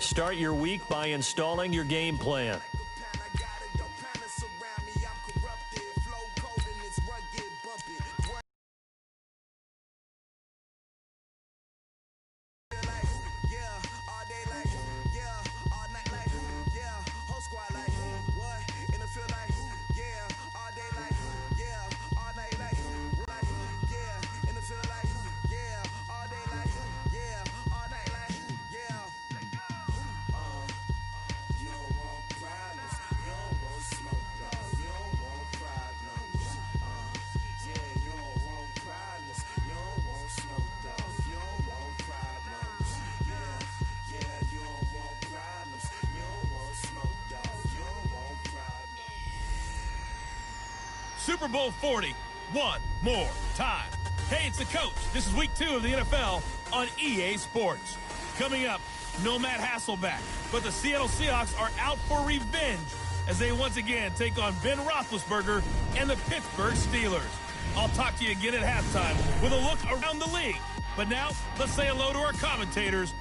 Start your week by installing your game plan. Super Bowl 40, one more time. Hey, it's the coach. This is week 2 of the NFL on EA Sports. Coming up, no Matt Hasselbeck, but the Seattle Seahawks are out for revenge as they once again take on Ben Roethlisberger and the Pittsburgh Steelers. I'll talk to you again at halftime with a look around the league. But now, let's say hello to our commentators.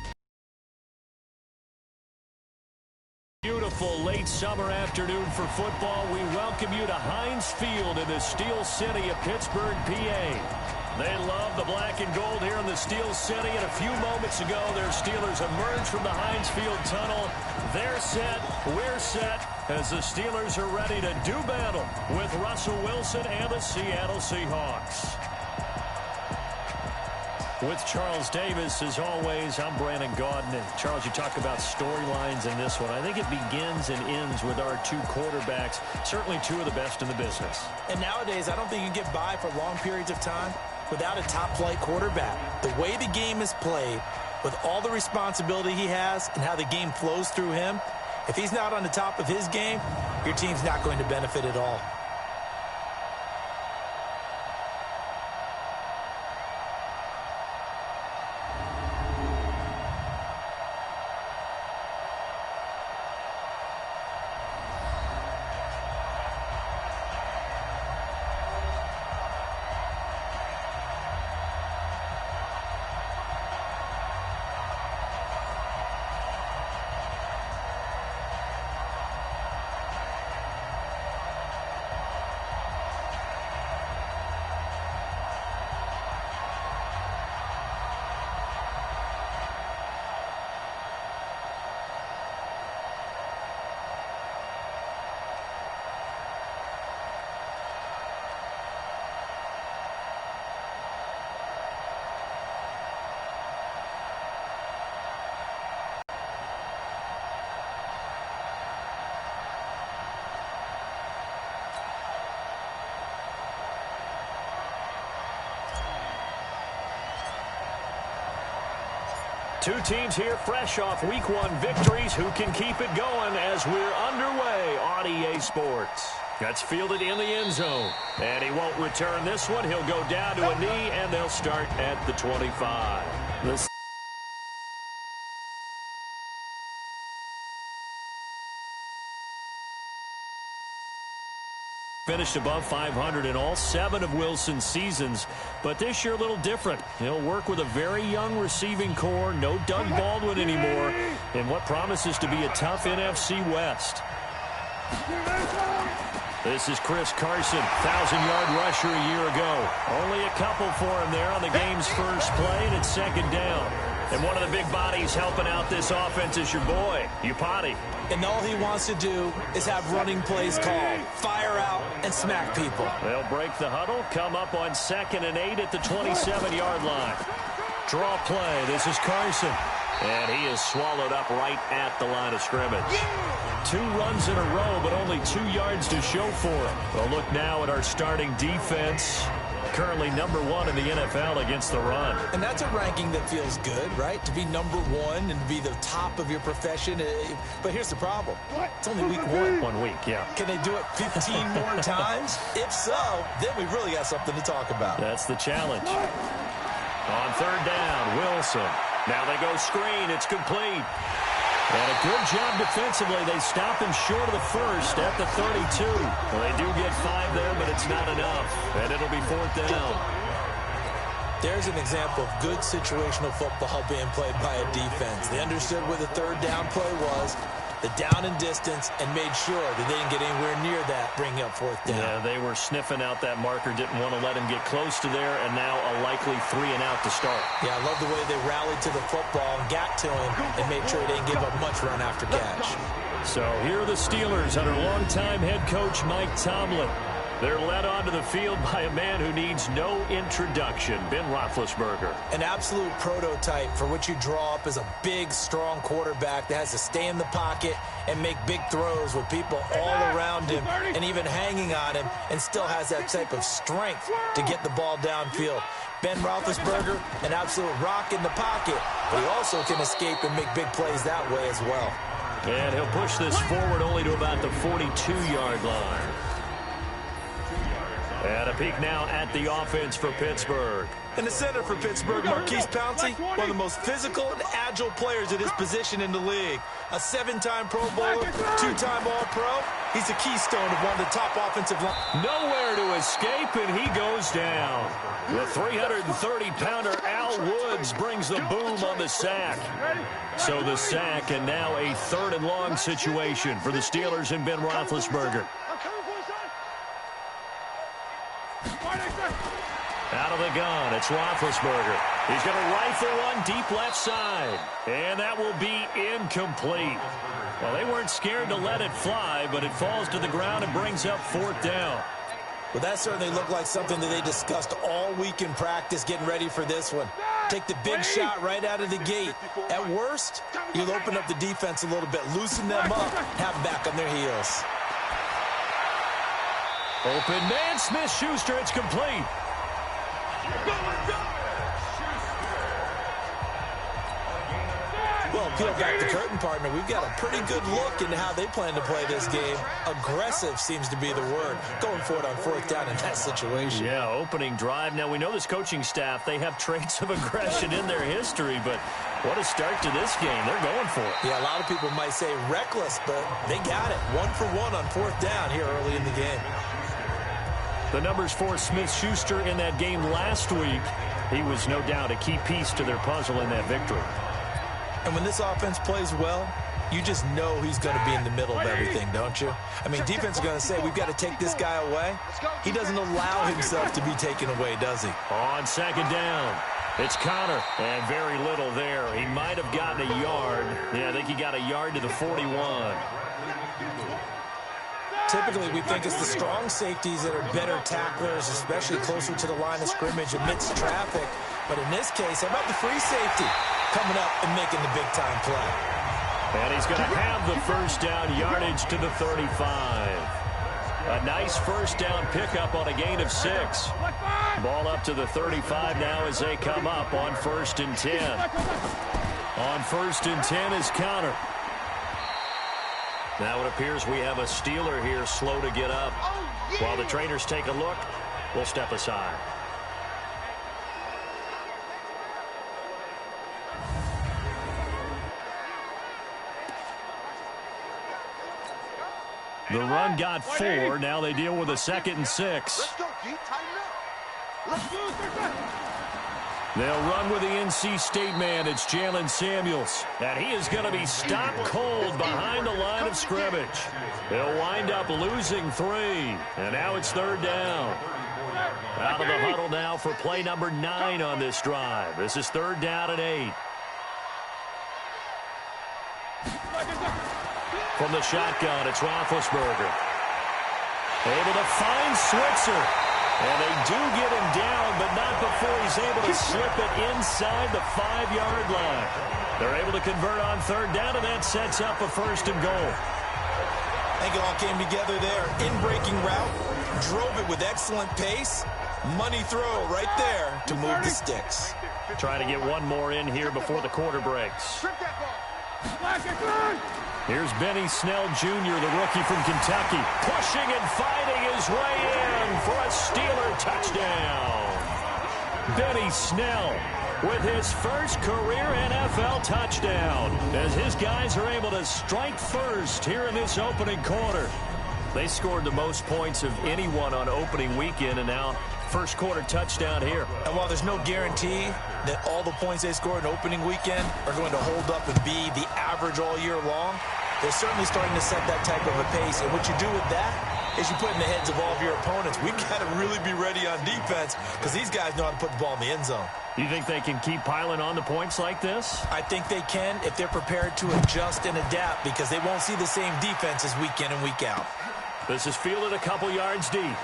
Beautiful late summer afternoon for football. We welcome you to Heinz Field in the Steel City of Pittsburgh, PA. They love the black and gold here in the Steel City. And a few moments ago, their Steelers emerged from the Heinz Field tunnel. They're set, we're set, as the Steelers are ready to do battle with Russell Wilson and the Seattle Seahawks. With Charles Davis, as always, I'm Brandon Gaudin. And Charles, you talk about storylines in this one. I think it begins and ends with our two quarterbacks, certainly two of the best in the business. And nowadays, I don't think you can get by for long periods of time without a top-flight quarterback. The way the game is played, with all the responsibility he has and how the game flows through him, if he's not on the top of his game, your team's not going to benefit at all. Two teams here fresh off Week 1 victories. Who can keep it going as we're underway on EA Sports? That's fielded in the end zone. And he won't return this one. He'll go down to a knee, and they'll start at the 25. Finished above 500 in all 7 of Wilson's seasons, but this year a little different. He'll work with a very young receiving core, no Doug Baldwin anymore, in what promises to be a tough NFC West. This is Chris Carson, 1,000-yard rusher a year ago. Only a couple for him there on the game's first play, and it's second down. And one of the big bodies helping out this offense is your boy, Upati. And all he wants to do is have running plays called, fire out, and smack people. They'll break the huddle, come up on 2nd and 8 at the 27-yard line. Draw play. This is Carson. And he is swallowed up right at the line of scrimmage. 2 runs in a row, but only 2 yards to show for him. We'll look now at our starting defense. Currently number 1 in the NFL against the run. And that's a ranking that feels good, right? To be number 1 and be the top of your profession. But here's the problem. It's only week 1. 1 week, yeah. Can they do it 15 more times? If so, then we really got something to talk about. That's the challenge. On 3rd down, Wilson. Now they go screen. It's complete. And a good job defensively. They stop him short of the first at the 32. Well, they do get 5 there, but it's not enough. And it'll be 4th down. There's an example of good situational football being played by a defense. They understood where the third down play was, the down and distance, and made sure that they didn't get anywhere near that, bringing up fourth down. Yeah, they were sniffing out that marker, didn't want to let him get close to there, and now a likely 3 and out to start. Yeah, I love the way they rallied to the football and got to him and made sure they didn't give up much run after catch. So here are the Steelers under longtime head coach Mike Tomlin. They're led onto the field by a man who needs no introduction, Ben Roethlisberger. An absolute prototype for what you draw up as a big, strong quarterback that has to stay in the pocket and make big throws with people all around him and even hanging on him, and still has that type of strength to get the ball downfield. Ben Roethlisberger, an absolute rock in the pocket, but he also can escape and make big plays that way as well. And he'll push this forward only to about the 42-yard line. And a peek now at the offense for Pittsburgh. In the center for Pittsburgh, Marquise Pouncey, one of the most physical and agile players at his position in the league. A 7-time Pro Bowler, 2-time All-Pro. He's a keystone of one of the top offensive line. Nowhere to escape, and he goes down. The 330-pounder Al Woods brings the boom on the sack. So the sack, and now a 3rd and long situation for the Steelers and Ben Roethlisberger. Out of the gun, it's Roethlisberger. He's going to rifle one deep left side. And that will be incomplete. Well, they weren't scared to let it fly, but it falls to the ground and brings up 4th down. Well, that certainly looked like something that they discussed all week in practice, getting ready for this one. Take the big shot right out of the gate. At worst, you'll open up the defense a little bit, loosen them up, have them back on their heels. Open man, Smith-Schuster, it's complete. Well, peel back the curtain, partner. We've got a pretty good look into how they plan to play this game. Aggressive seems to be the word. Going for it on 4th down in that situation. Yeah, opening drive. Now, we know this coaching staff, they have traits of aggression in their history, but what a start to this game. They're going for it. Yeah, a lot of people might say reckless, but they got it. 1 for 1 on 4th down here early in the game. The numbers for Smith-Schuster in that game last week. He was no doubt a key piece to their puzzle in that victory. And when this offense plays well, you just know he's going to be in the middle of everything, don't you? I mean, defense is going to say, we've got to take this guy away. He doesn't allow himself to be taken away, does he? On 2nd down, it's Connor, and very little there. He might have gotten a yard. Yeah, I think he got a yard to the 41. Typically, we think it's the strong safeties that are better tacklers, especially closer to the line of scrimmage amidst traffic. But in this case, how about the free safety coming up and making the big-time play? And he's going to have the 1st down, yardage to the 35. A nice 1st down pickup on a gain of 6. Ball up to the 35 now as they come up on 1st and 10. On 1st and 10 is Connor. Now it appears we have a Steeler here slow to get up. While the trainers take a look, we'll step aside. The run got 4. Now they deal with a 2nd and 6. They'll run with the NC State man. It's Jalen Samuels. And he is going to be stopped cold behind the line of scrimmage. They'll wind up losing 3. And now it's 3rd down. Out of the huddle now for play number 9 on this drive. This is 3rd down and 8. From the shotgun, it's Roethlisberger. Able to find Switzer. And they do get him down, but not before he's able to slip it inside the 5-yard line. They're able to convert on 3rd down, and that sets up a 1st and goal. I think it all came together there. In-breaking route, drove it with excellent pace. Money throw right there to move the sticks. Trying to get one more in here before the quarter breaks. Here's Benny Snell Jr., the rookie from Kentucky, pushing and fighting his way in for a Steeler touchdown. Benny Snell with his first career NFL touchdown as his guys are able to strike first here in this opening quarter. They scored the most points of anyone on opening weekend, and now First quarter touchdown here. And while there's no guarantee that all the points they score in opening weekend are going to hold up and be the average all year long, they're certainly starting to set that type of a pace. And what you do with that is you put in the heads of all of your opponents, we've got to really be ready on defense because these guys know how to put the ball in the end zone. You think they can keep piling on the points like this? I think they can if they're prepared to adjust and adapt because they won't see the same defenses week in and week out. This is fielded a couple yards deep.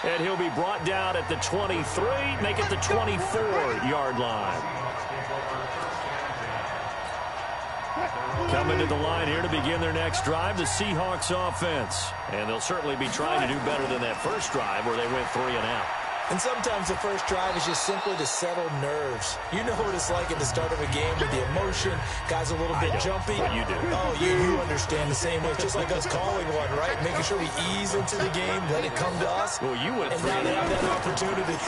And he'll be brought down at the 23, make it the 24-yard line. Coming to the line here to begin their next drive, the Seahawks offense. And they'll certainly be trying to do better than that first drive where they went 3 and out. And sometimes the first drive is just simply to settle nerves. You know what it's like at the start of a game with the emotion. Guys a little bit jumpy. But you do. Oh, you understand the same way. It's just like us calling one, right? Making sure we ease into the game, let it come to us. Well, you went 3 and and now out. they have that opportunity.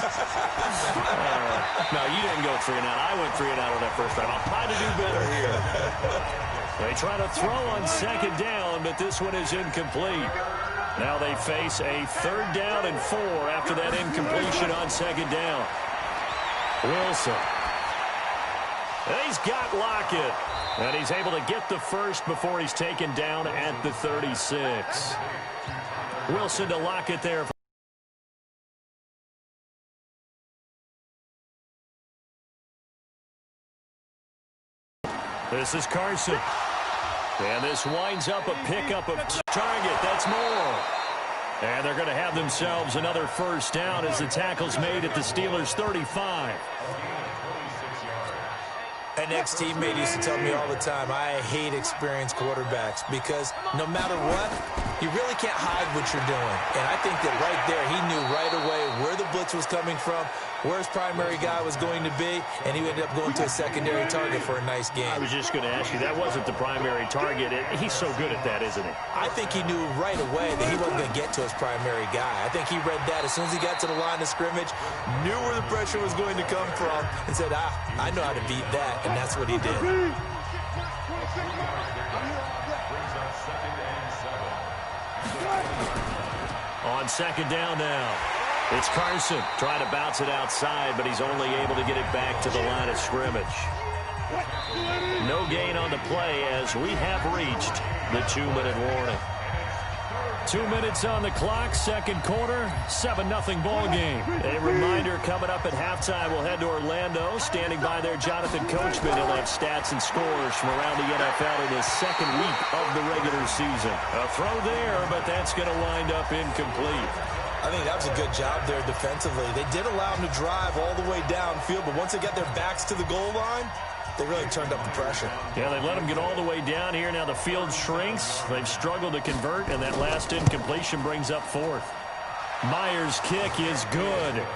No, you didn't go 3 and out. I went 3 and out on that first drive. I'll try to do better here. They try to throw on second down, but this one is incomplete. Now they face a 3rd down and 4 after that incompletion on second down. Wilson. And he's got Lockett. And he's able to get the first before he's taken down at the 36. Wilson to Lockett there. This is Carson. And this winds up a pickup of target. That's more. And they're going to have themselves another first down as the tackle's made at the Steelers' 35. An ex-teammate used to tell me all the time, I hate experienced quarterbacks because no matter what, you really can't hide what you're doing. And I think that right there, he knew right away where the blitz was coming from, where his primary guy was going to be, and he ended up going to a secondary target for a nice game. I was just going to ask you, that wasn't the primary target. He's so good at that, isn't he? I think he knew right away that he wasn't going to get to his primary guy. I think he read that as soon as he got to the line of scrimmage, knew where the pressure was going to come from, and said, I know how to beat that, and that's what he did. On second down now. It's Carson trying to bounce it outside, but he's only able to get it back to the line of scrimmage. No gain on the play as we have reached the 2-minute warning. 2 minutes on the clock, second quarter, 7-0 ball game. A reminder coming up at halftime, we'll head to Orlando. Standing by there, Jonathan Coachman. He'll have stats and scores from around the NFL in his second week of the regular season. A throw there, but that's going to wind up incomplete. I think that was a good job there defensively. They did allow them to drive all the way downfield, but once they got their backs to the goal line, they really turned up the pressure. Yeah, they let them get all the way down here. Now the field shrinks. They've struggled to convert, and that last incompletion brings up 4th. Myers' kick is good.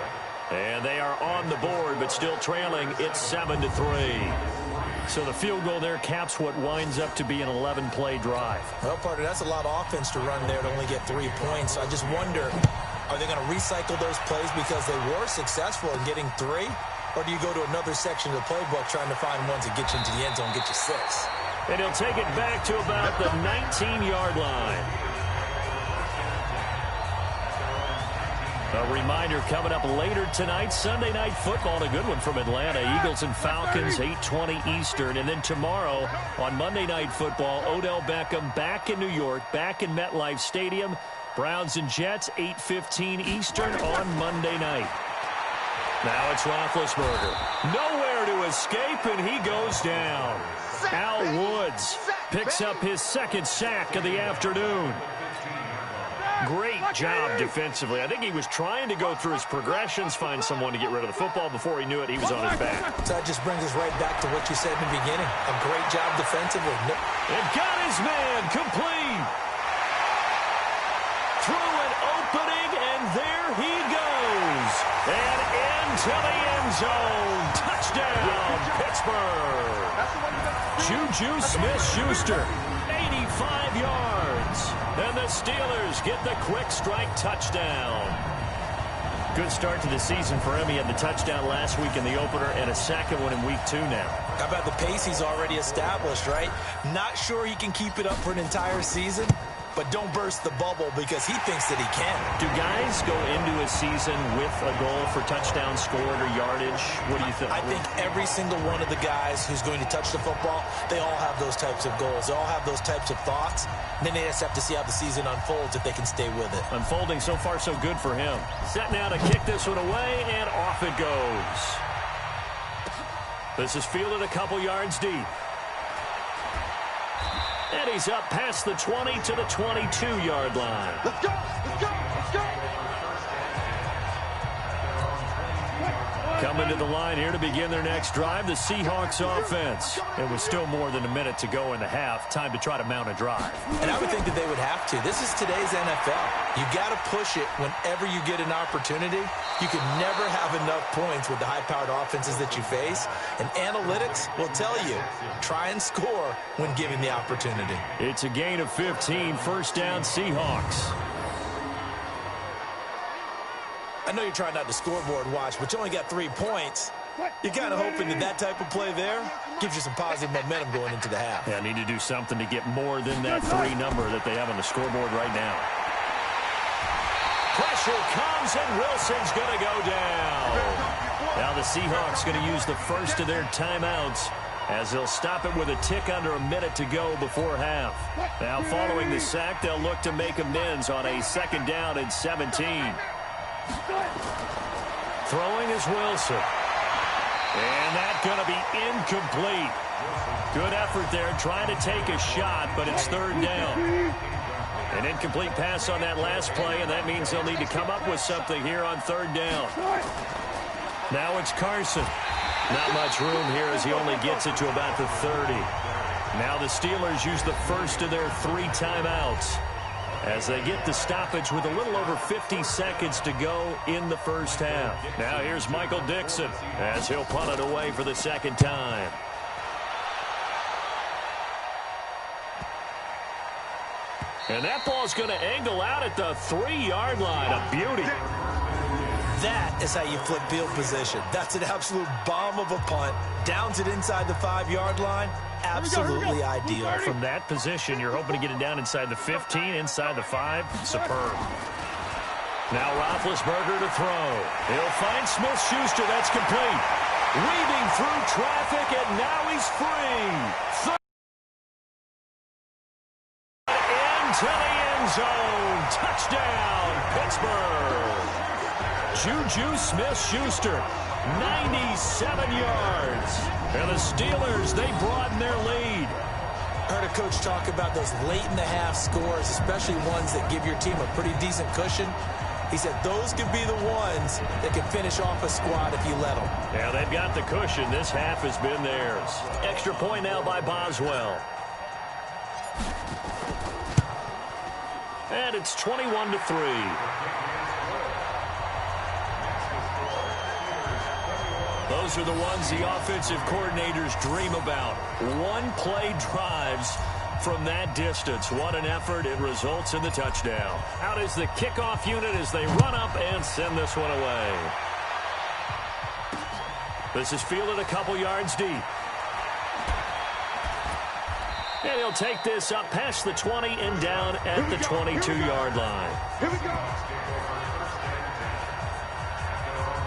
And they are on the board, but still trailing. It's 7-3. So the field goal there caps what winds up to be an 11-play drive. Well, partner, that's a lot of offense to run there to only get 3 points. I just wonder, are they going to recycle those plays because they were successful in getting 3? Or do you go to another section of the playbook trying to find ones that get you into the end zone and get you 6? And he'll take it back to about the 19-yard line. A reminder coming up later tonight, Sunday Night Football, a good one from Atlanta. Eagles and Falcons, 8:20 Eastern. And then tomorrow on Monday Night Football, Odell Beckham back in New York, back in MetLife Stadium. Browns and Jets, 8:15 Eastern on Monday night. Now it's Roethlisberger. Nowhere to escape, and he goes down. Al Woods picks up his 2nd sack of the afternoon. Great job defensively. I think he was trying to go through his progressions, find someone to get rid of the football. Before he knew it, he was on his back. So that just brings us right back to what you said in the beginning. A great job defensively. And got his man complete. Through an opening, and there he goes. And into the end zone. Touchdown, Pittsburgh. Juju Smith-Schuster, 85 yards. And the Steelers get the quick strike touchdown. Good start to the season for him. He had the touchdown last week in the opener and a second one in week 2 now. How about the pace he's already established, right? Not sure he can keep it up for an entire season, but don't burst the bubble because he thinks that he can. Do guys go into a season with a goal for touchdown scored or yardage? What do you think? I think every single one of the guys who's going to touch the football, they all have those types of goals. They all have those types of thoughts. And then they just have to see how the season unfolds if they can stay with it. Unfolding so far so good for him. Set now to kick this one away, and off it goes. This is fielded a couple yards deep. And he's up past the 20 to the 22-yard line. Let's go! Let's go! Let's go! Coming to the line here to begin their next drive, the Seahawks offense. It was still more than a minute to go in the half. Time to try to mount a drive. And I would think that they would have to. This is today's NFL. You got to push it whenever you get an opportunity. You can never have enough points with the high-powered offenses that you face. And analytics will tell you, try and score when given the opportunity. It's a gain of 15, first down Seahawks. I know you're trying not to scoreboard watch, but you only got 3 points. You're kind of hoping that that type of play there gives you some positive momentum going into the half. Yeah, need to do something to get more than that 3 number that they have on the scoreboard right now. Pressure comes, and Wilson's going to go down. Now the Seahawks going to use the first of their timeouts as they'll stop it with a tick under a minute to go before half. Now following the sack, they'll look to make amends on a second down and 17. Throwing is Wilson. And that's going to be incomplete. Good effort there, trying to take a shot, but it's third down. An incomplete pass on that last play, and that means they'll need to come up with something here on third down. Now it's Carson. Not much room here as he only gets it to about the 30. Now the Steelers use the first of their 3 timeouts as they get the stoppage with a little over 50 seconds to go in the first half. Now here's Michael Dixon as he'll punt it away for the second time. And that ball's going to angle out at the 3-yard line. A beauty. That is how you flip field position. That's an absolute bomb of a punt. Downs it inside the 5-yard line. Absolutely ideal. From that position, you're hoping to get it down inside the 15, inside the 5. Superb. Now Roethlisberger to throw. He'll find Smith-Schuster. That's complete. Weaving through traffic, and now he's free. Into the end zone. Touchdown, Pittsburgh. Juju Smith-Schuster, 97 yards. And the Steelers, they broaden their lead. I heard a coach talk about those late-in-the-half scores, especially ones that give your team a pretty decent cushion. He said those could be the ones that can finish off a squad if you let them. Yeah, they've got the cushion. This half has been theirs. Extra point now by Boswell. And it's 21-3. Those are the ones the offensive coordinators dream about. One-play drives from that distance. What an effort. It results in the touchdown. Out is the kickoff unit as they run up and send this one away. This is fielded a couple yards deep. And he'll take this up past the 20 and down at the 22-yard line. Here we go.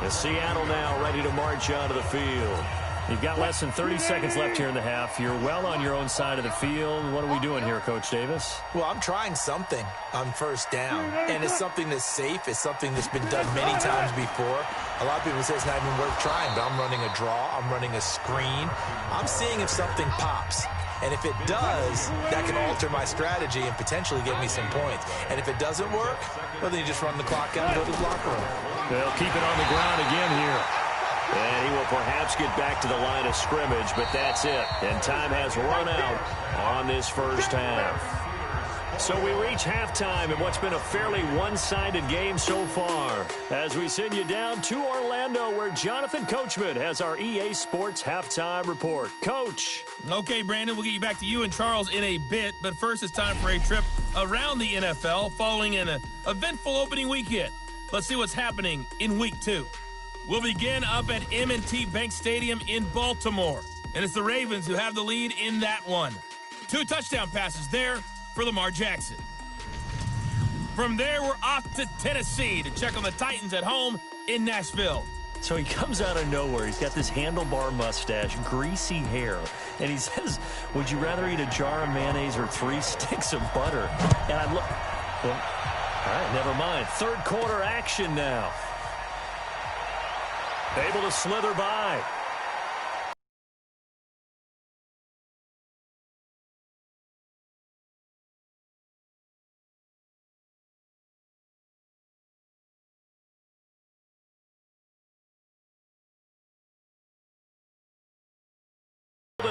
Seattle now ready to march onto the field. You've got less than 30 seconds left here in the half. You're well on your own side of the field. What are we doing here, Coach Davis? Well, I'm trying something on first down, and it's something that's safe. It's something that's been done many times before. A lot of people say it's not even worth trying, but I'm running a draw. I'm running a screen. I'm seeing if something pops. And if it does, that can alter my strategy and potentially get me some points. And if it doesn't work, well, then you just run the clock out and go to the locker room. They'll keep it on the ground again here. And he will perhaps get back to the line of scrimmage, but that's it. And time has run out on this first half. So we reach halftime in what's been a fairly one-sided game so far. As we send you down to Orlando, where Jonathan Coachman has our EA Sports halftime report. Coach. Okay, Brandon, we'll get you back to you and Charles in a bit. But first, it's time for a trip around the NFL following an eventful opening weekend. Let's see what's happening in Week 2. We'll begin up at M&T Bank Stadium in Baltimore. And it's the Ravens who have the lead in that one. 2 touchdown passes there for Lamar Jackson. From there, we're off to Tennessee to check on the Titans at home in Nashville. So he comes out of nowhere. He's got this handlebar mustache, greasy hair, and he says, would you rather eat a jar of mayonnaise or 3 sticks of butter? And I look, well, all right, never mind. Third quarter action now. Able to slither by.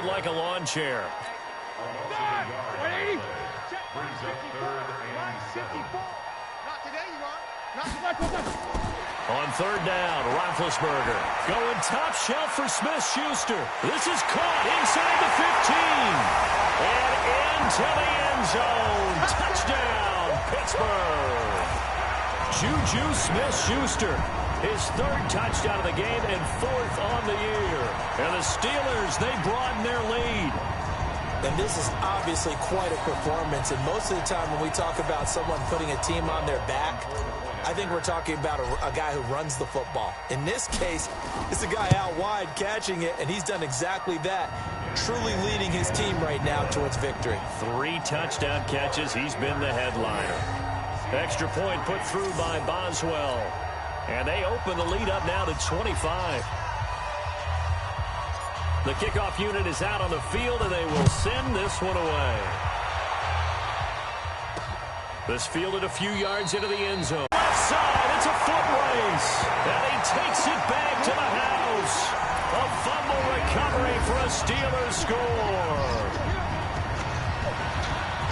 Like a lawn chair. Ready? Check. 54. Not today, you are. Not today. On third down, Roethlisberger going top shelf for Smith-Schuster. This is caught inside the 15 and into the end zone. Touchdown, Pittsburgh. Juju Smith-Schuster. His third touchdown of the game and 4th on the year. And the Steelers, they broaden their lead. And this is obviously quite a performance. And most of the time when we talk about someone putting a team on their back, I think we're talking about a guy who runs the football. In this case, it's a guy out wide catching it, and he's done exactly that, truly leading his team right now towards victory. 3 touchdown catches. He's been the headliner. Extra point put through by Boswell. And they open the lead up now to 25. The kickoff unit is out on the field, and they will send this one away. This fielded a few yards into the end zone. Left side, it's a foot race. And he takes it back to the house. A fumble recovery for a Steelers score.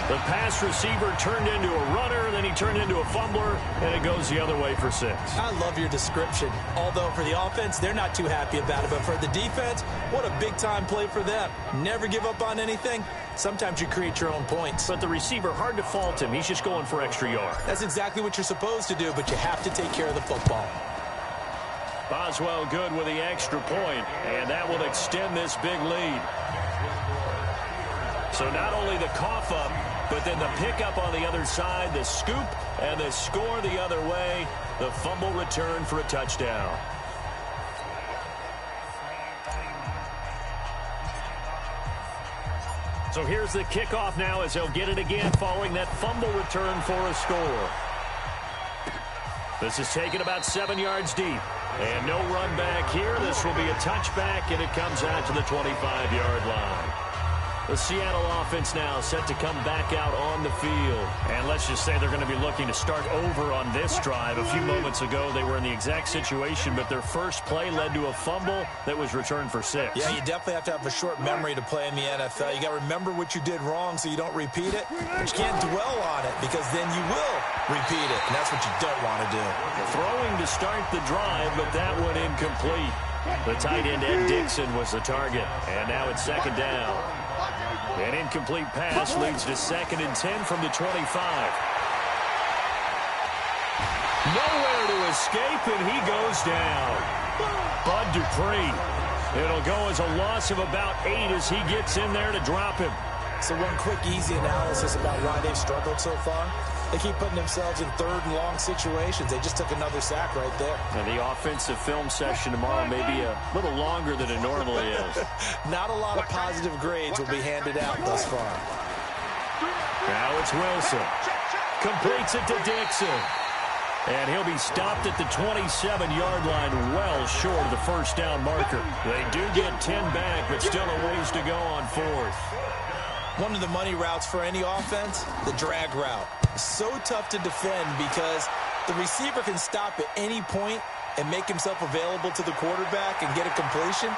The pass receiver turned into a runner, then he turned into a fumbler, and it goes the other way for 6. I love your description. Although for the offense, they're not too happy about it. But for the defense, what a big-time play for them. Never give up on anything. Sometimes you create your own points. But the receiver, hard to fault him. He's just going for extra yard. That's exactly what you're supposed to do, but you have to take care of the football. Boswell good with the extra point, and that will extend this big lead. So not only the cough up, but then the pickup on the other side, the scoop, and the score the other way. The fumble return for a touchdown. So here's the kickoff now as they'll get it again following that fumble return for a score. This is taken about 7 yards deep. And no run back here. This will be a touchback, and it comes out to the 25-yard line. The Seattle offense now set to come back out on the field. And let's just say they're going to be looking to start over on this drive. A few moments ago, they were in the exact situation, but their first play led to a fumble that was returned for 6. Yeah, you definitely have to have a short memory to play in the NFL. You got to remember what you did wrong so you don't repeat it. But you can't dwell on it because then you will repeat it, and that's what you don't want to do. Throwing to start the drive, but that one incomplete. The tight end, Ed Dixon, was the target. And now it's 2nd down. An incomplete pass leads to 2nd and 10 from the 25. Nowhere to escape, and he goes down. Bud Dupree. It'll go as a loss of about 8 as he gets in there to drop him. So one quick, easy analysis about why they've struggled so far. They keep putting themselves in 3rd and long situations. They just took another sack right there. And the offensive film session tomorrow may be a little longer than it normally is. Not a lot of positive grades will be handed out thus far. Now it's Wilson. Completes it to Dixon. And he'll be stopped at the 27-yard line, well short of the first down marker. They do get 10 back, but still a ways to go on 4th. One of the money routes for any offense, the drag route. So tough to defend because the receiver can stop at any point and make himself available to the quarterback and get a completion.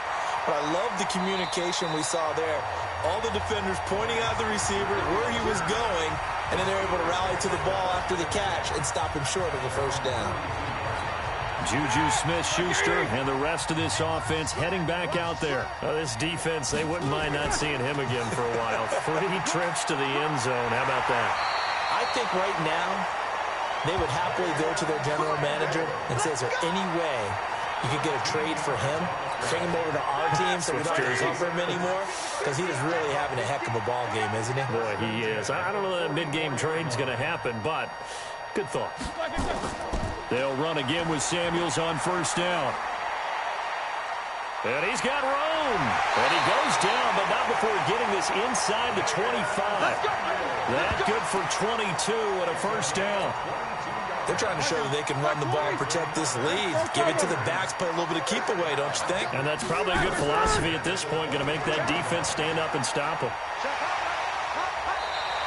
But I love the communication we saw there. All the defenders pointing out the receiver, where he was going, and then they're able to rally to the ball after the catch and stop him short of the first down. Juju Smith-Schuster and the rest of this offense heading back out there. This defense, they wouldn't mind not seeing him again for a while. 3 trips to the end zone. How about that? I think right now they would happily go to their general manager and say, is there any way you could get a trade for him? Bring him over to our team so we don't have to cover him anymore? Because he is really having a heck of a ball game, isn't he? Boy, he is. I don't know that a mid-game trade's going to happen, but Good thought. They'll run again with Samuels on first down. And he's got room. And he goes down, but not before getting this inside the 25. That good for 22 and a first down. They're trying to show that they can run the ball and protect this lead. Give it to the backs, play a little bit of keep away, don't you think? And that's probably a good philosophy at this point. Going to make that defense stand up and stop them.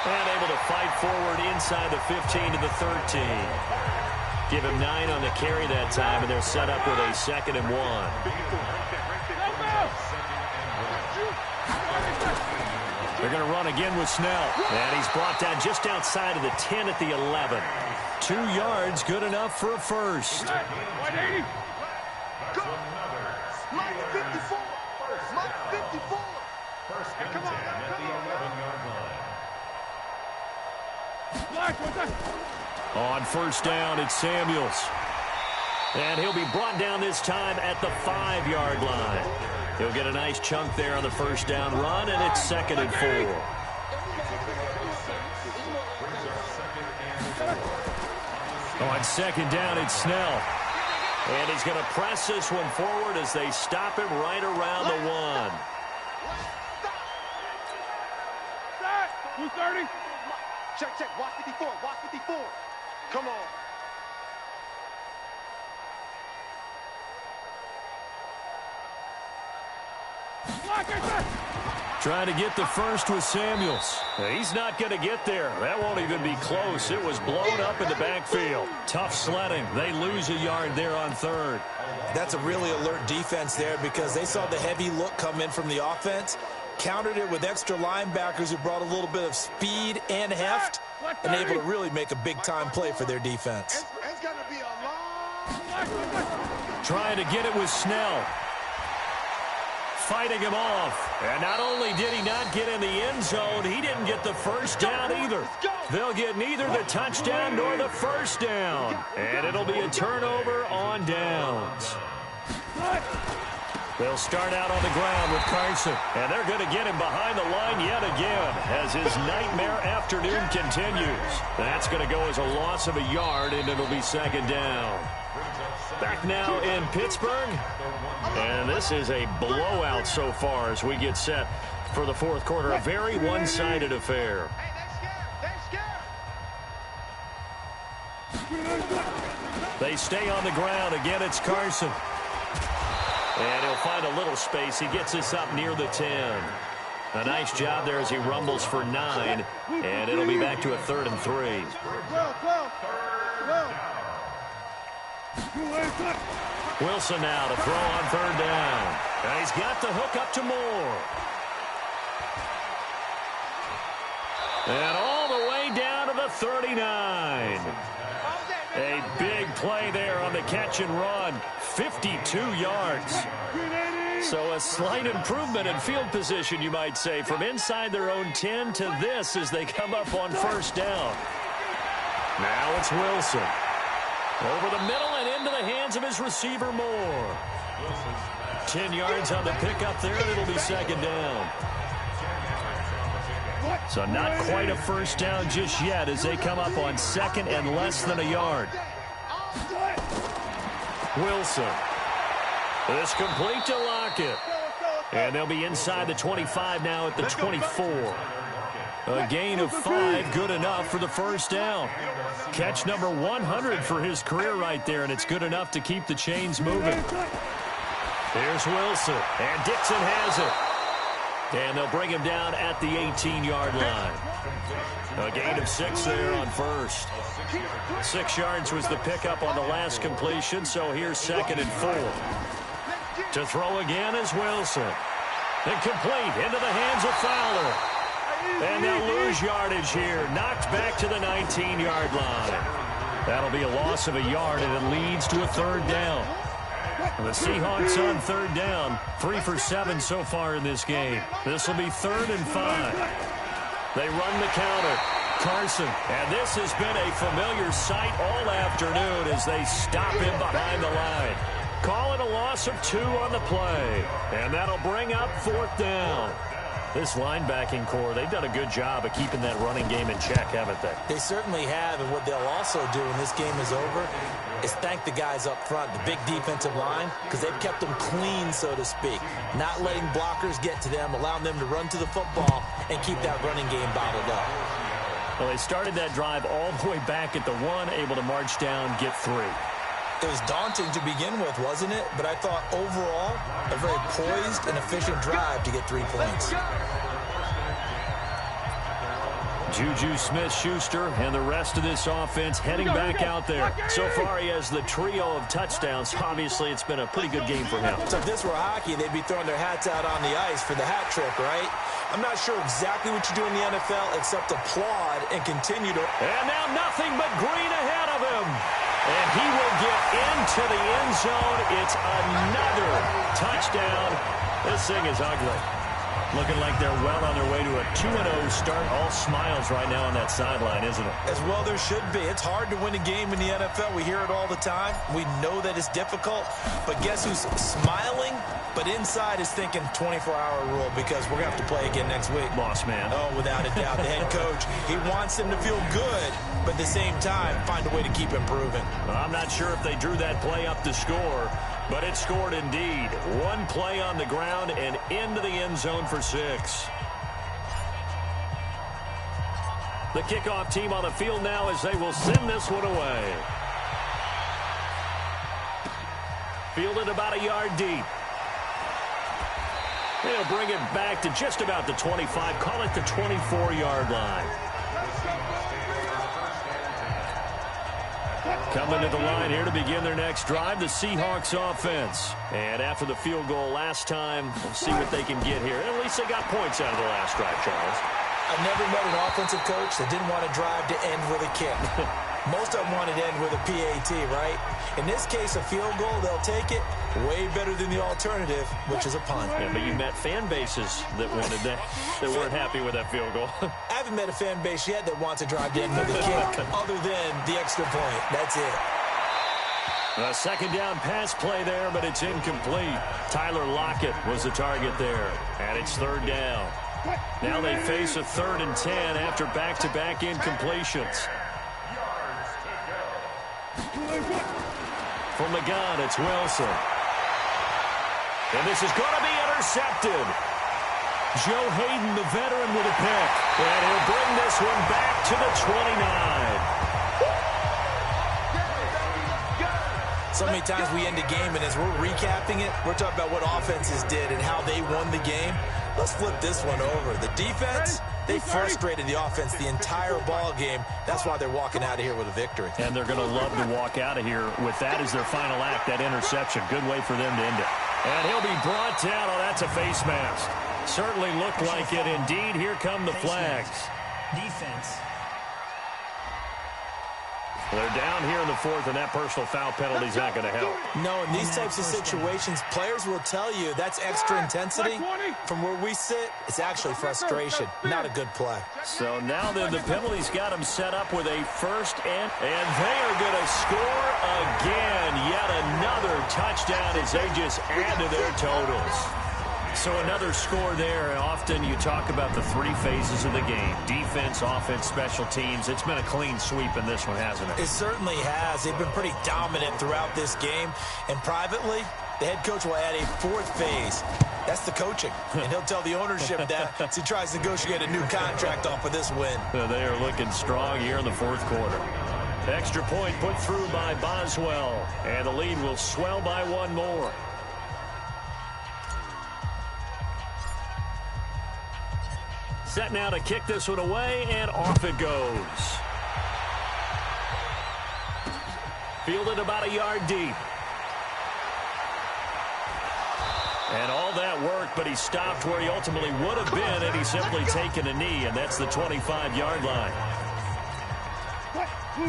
And able to fight forward inside the 15 to the 13. Give him 9 on the carry that time, and they're set up with a 2nd and 1. They're going to run again with Snell. And he's brought down just outside of the 10 at the 11. 2 yards, good enough for a first. 180. Go. Mike 54. Mike 54. Come on. On first down, it's Samuels. And he'll be brought down this time at the 5-yard line. He'll get a nice chunk there on the first down run, and it's 2nd and 4. On second down, it's Snell. And he's going to press this one forward as they stop him right around the 1. 230. Check. Watch 54. Watch 54. Come on. Trying to get the first with Samuels. He's not going to get there. That won't even be close. It was blown up in the backfield. Tough sledding. They lose a yard there on 3rd. That's a really alert defense there because they saw the heavy look come in from the offense, countered it with extra linebackers who brought a little bit of speed and heft, and able to really make a big-time play for their defense. It's going to be a long... Trying to get it with Snell. Fighting him off. And not only did he not get in the end zone, he didn't get the first down either. They'll get neither the touchdown nor the first down. And it'll be a turnover on downs. They'll start out on the ground with Carson. And they're going to get him behind the line yet again as his nightmare afternoon continues. That's going to go as a loss of a yard, and it'll be 2nd down. Back now in Pittsburgh. And this is a blowout so far as we get set for the 4th quarter. A very one-sided affair. They stay on the ground. Again, it's Carson. And he'll find a little space. He gets us up near the 10. A nice job there as he rumbles for 9. And it'll be back to a 3rd and 3. Wilson now to throw on 3rd down. And he's got the hook up to Moore. And all the way down to the 39. A big play there on the catch and run. 52 yards. So a slight improvement in field position, you might say, from inside their own 10 to this as they come up on first down. Now it's Wilson. Over the middle and into the hands of his receiver, Moore. 10 yards on the pickup there, and it'll be 2nd down. So not quite a first down just yet as they come up on 2nd and less than a yard. Wilson. This complete to Lockett. And they'll be inside the 25 now at the 24. A gain of 5, good enough for the first down. Catch number 100 for his career right there, and it's good enough to keep the chains moving. Here's Wilson, and Dixon has it. And they'll bring him down at the 18-yard line. A gain of 6 there on first. 6 yards was the pickup on the last completion, so here's 2nd and 4. To throw again is Wilson. Incomplete into the hands of Fowler. And they'll lose yardage here. Knocked back to the 19-yard line. That'll be a loss of a yard, and it leads to a 3rd down. The Seahawks on 3rd down. 3 for 7 so far in this game. This will be 3rd and 5. They run the counter. Carson. And this has been a familiar sight all afternoon as they stop him behind the line. Call it a loss of 2 on the play. And that'll bring up 4th down. This linebacking core, they've done a good job of keeping that running game in check, haven't they? They certainly have, and what they'll also do when this game is over is thank the guys up front, the big defensive line, because they've kept them clean, so to speak, not letting blockers get to them, allowing them to run to the football and keep that running game bottled up. Well, they started that drive all the way back at the 1, able to march down, get 3. It was daunting to begin with, wasn't it? But I thought overall, a very poised and efficient drive to get 3 points. Juju Smith-Schuster and the rest of this offense heading back out there. So far, he has the trio of touchdowns. Obviously, it's been a pretty good game for him. So if this were hockey, they'd be throwing their hats out on the ice for the hat trick, right? I'm not sure exactly what you do in the NFL except applaud and continue to... And now nothing but green ahead of him. And he will get into the end zone. It's another touchdown. This thing is ugly. Looking like they're well on their way to a 2-0 start. All smiles right now on that sideline, isn't it? As well there should be. It's hard to win a game in the NFL. We hear it all the time. We know that it's difficult. But guess who's smiling? But inside is thinking 24-hour rule because we're going to have to play again next week. Boss man. Oh, without a doubt. The head coach, he wants them to feel good, but at the same time, find a way to keep improving. I'm not sure if they drew that play up to score, but it scored indeed. One play on the ground and into the end zone for 6. The kickoff team on the field now as they will send this one away. Fielded about a yard deep. They'll bring it back to just about the 25. Call it the 24-yard line. Coming to the line here to begin their next drive, the Seahawks offense. And after the field goal last time, we'll see what they can get here. At least they got points out of the last drive, Charles. I've never met an offensive coach that didn't want to drive to end with a kick. Most of them wanted to end with a PAT, right? In this case, a field goal, they'll take it. Way better than the alternative, which is a punt. Yeah, but you met fan bases that wanted that, that weren't happy with that field goal. I haven't met a fan base yet that wants to drive to end with a kick other than the extra point. That's it. A second down pass play there, but it's incomplete. Tyler Lockett was the target there, and it's 3rd down. Now they face a 3rd and 10 after back-to-back incompletions. From the gun, it's Wilson. And this is going to be intercepted. Joe Hayden, the veteran, with a pick. And he'll bring this one back to the 29. So many times we end a game, and as we're recapping it, we're talking about what offenses did and how they won the game. Let's flip this one over. The defense, they frustrated the offense the entire ball game. That's why they're walking out of here with a victory. And they're going to love to walk out of here with that as their final act, that interception. Good way for them to end it. And he'll be brought down. Oh, that's a face mask. Certainly looked like it. Indeed, here come the flags. Defense. They're down here in the 4th, and that personal foul penalty is not going to help. No, in these types of situations, players will tell you that's extra intensity. From where we sit, it's actually frustration. Not a good play. So now then, the penalty's got them set up with a 1st and they are going to score again. Yet another touchdown as they just add to their totals. So another score there, and often you talk about the 3 phases of the game. Defense, offense, special teams. It's been a clean sweep in this one, hasn't it? It certainly has. They've been pretty dominant throughout this game. And privately, the head coach will add a 4th phase. That's the coaching. And he'll tell the ownership that as he tries to negotiate a new contract off of this win. They are looking strong here in the 4th quarter. Extra point put through by Boswell. And the lead will swell by 1 more. Set now to kick this one away, and off it goes. Fielded about a yard deep. And all that work, but he stopped where he ultimately would have been had he simply taken a knee, and that's the 25-yard line.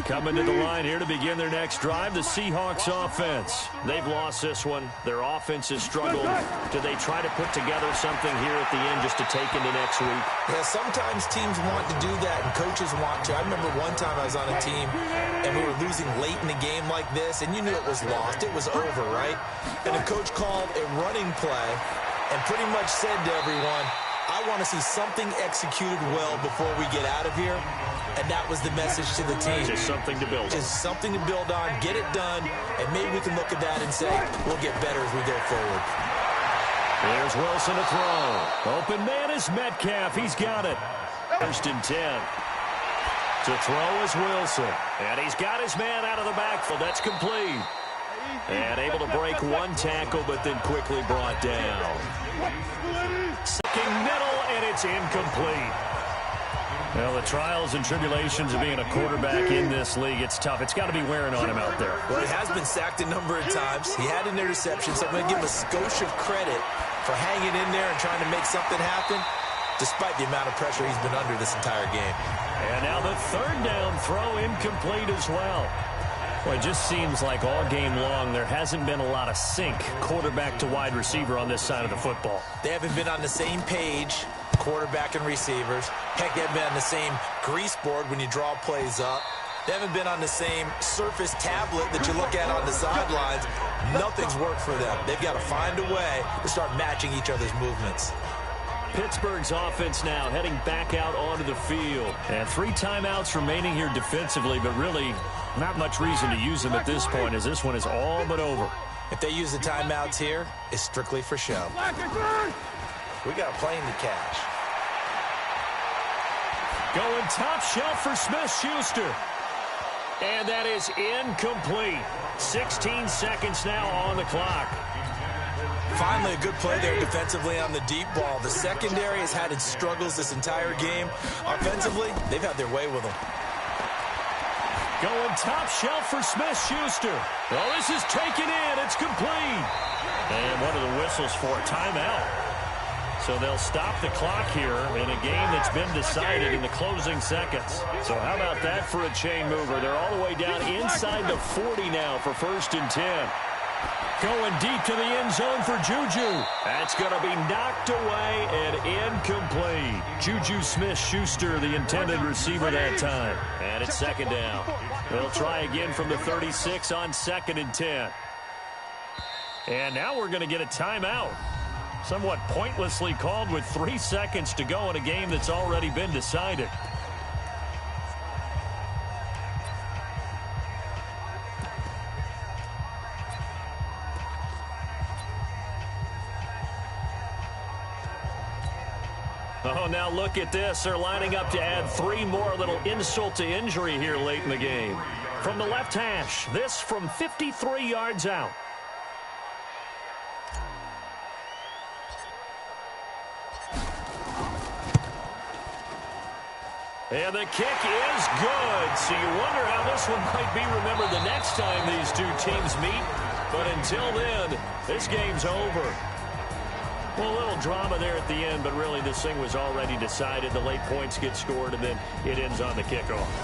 Coming to the line here to begin their next drive, the Seahawks offense. They've lost this one. Their offense has struggled. Do they try to put together something here at the end just to take into next week? Yeah, sometimes teams want to do that and coaches want to. I remember one time I was on a team and we were losing late in the game like this, and you knew it was lost. It was over, right? And the coach called a running play and pretty much said to everyone, I want to see something executed well before we get out of here. And that was the message to the team. Just something to build on. Just something to build on, get it done, and maybe we can look at that and say, we'll get better as we go forward. Here's Wilson to throw. Open man is Metcalf. He's got it. First and 10. To throw is Wilson. And he's got his man out of the backfield. That's complete. And able to break one tackle, but then quickly brought down. Sucking middle, and it's incomplete. Well, the trials and tribulations of being a quarterback in this league, it's tough. It's got to be wearing on him out there. Well, he has been sacked a number of times. He had an interception, so I'm going to give him a skosh of credit for hanging in there and trying to make something happen, despite the amount of pressure he's been under this entire game. And now the third down throw incomplete as well. Well, it just seems like all game long there hasn't been a lot of sync quarterback to wide receiver on this side of the football. They haven't been on the same page, quarterback and receivers. Heck, they haven't been on the same grease board when you draw plays up. They haven't been on the same surface tablet that you look at on the sidelines. Nothing's worked for them. They've got to find a way to start matching each other's movements. Pittsburgh's offense now heading back out onto the field. And 3 timeouts remaining here defensively, but really not much reason to use them at this point as this one is all but over. If they use the timeouts here, it's strictly for show. We got a plane to cash. Going top shelf for Smith-Schuster. And that is incomplete. 16 seconds now on the clock. Finally, a good play there defensively on the deep ball. The secondary has had its struggles this entire game. Offensively, they've had their way with them. Going top shelf for Smith-Schuster. Well, this is taken in. It's complete. And one of the whistles for a timeout. So they'll stop the clock here in a game that's been decided in the closing seconds. So how about that for a chain mover? They're all the way down inside the 40 now for 1st and 10. Going deep to the end zone for Juju. That's going to be knocked away and incomplete. Juju Smith-Schuster, the intended receiver that time. And it's 2nd down. They'll try again from the 36 on 2nd and 10. And now we're going to get a timeout. Somewhat pointlessly called with 3 seconds to go in a game that's already been decided. Oh, now look at this. They're lining up to add 3 more, little insult to injury here late in the game. From the left hash, this from 53 yards out. And the kick is good. So you wonder how this one might be remembered the next time these two teams meet. But until then, this game's over. Well, a little drama there at the end, but really this thing was already decided. The late points get scored, and then it ends on the kickoff.